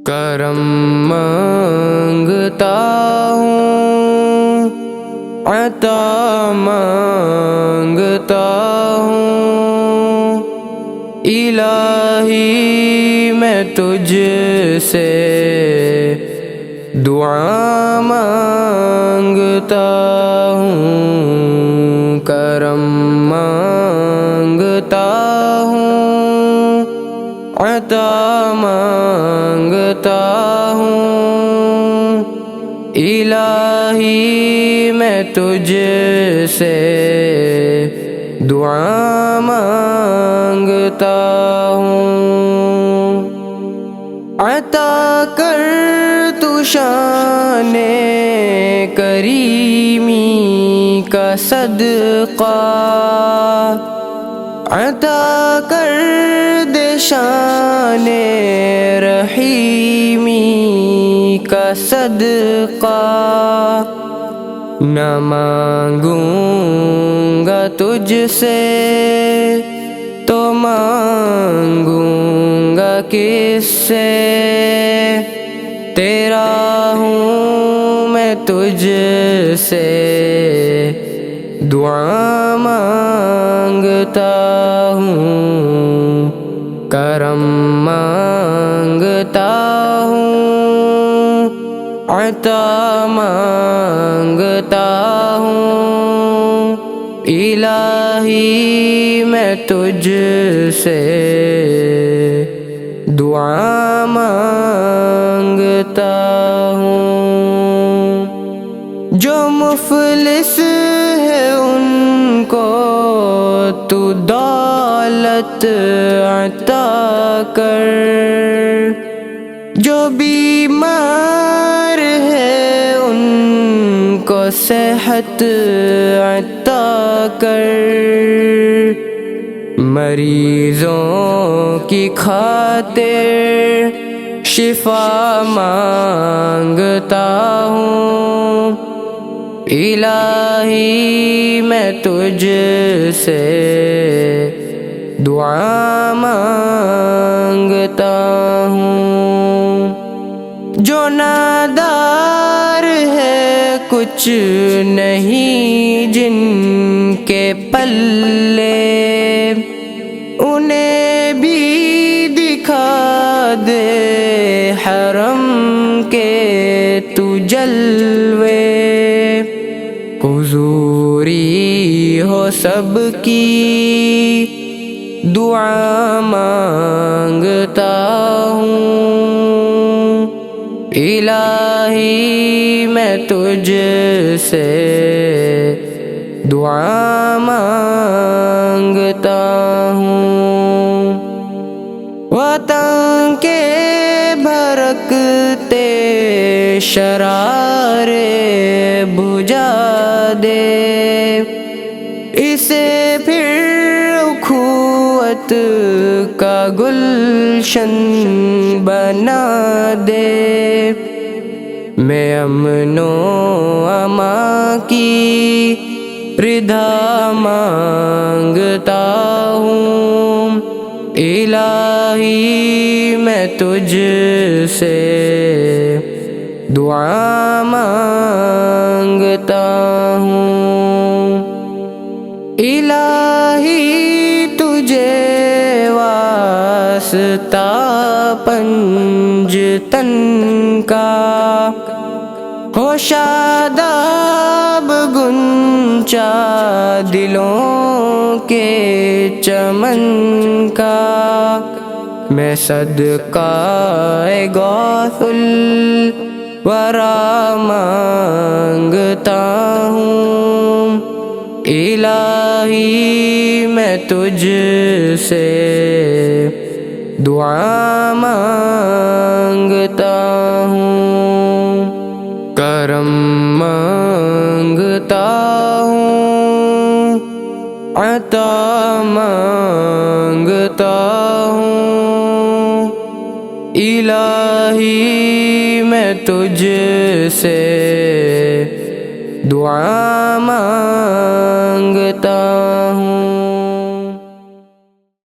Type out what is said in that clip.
کرم مانگتا ہوں، عطا مانگتا ہوں، الہی میں تجھ سے دعا مانگتا ہوں، کرم مانگتا ہوں، عطا مانگتا ہوں، الہی میں تجھ سے دعا مانگتا ہوں۔ عطا کر تو شان کریمی کا صدقہ، عطا کر دے شان رحیمی کا صدقہ، نہ مانگوں گا تجھ سے تو مانگوں گا کس سے، تیرا ہوں میں تجھ سے دعا مانگتا ہوں، کرم مانگتا ہوں، عطا مانگتا ہوں، الہی میں تجھ سے دعا مانگتا ہوں۔ جو مفلس ہے ان کو تو دولت عطا کر، جو بیمار ہے ان کو صحت عطا کر، مریضوں کی خاطر شفا مانگتا ہوں، الہی میں تجھ سے دعا مانگتا ہوں۔ جو نادار ہے کچھ نہیں جن کے پلے، انہیں بھی دکھا دے حرم کے تو جلوے، حضوری ہو سب کی دعا مانگتا ہوں، الہی میں تجھ سے دعا مانگتا ہوں۔ وطن کے بھڑکتے شرارے بجھا دے، اسے پھر اخوت کا گلشن بنا دے، میں امن و امان کی رضا مانگتا ہوں، الہی میں تجھ سے دعا مانگتا ہوں، الہی تجھے واسطہ پنجتن کا، ہو شاداب گنچا دلوں کے چمن کا، میں صدقہ غوث الورا مانگتا ہوں، الہی میں تجھ سے دعا مانگتا ہوں، کرم مانگتا ہوں، عطا مانگتا ہوں، الہی میں تجھ سے دعا مانگتا ہوں۔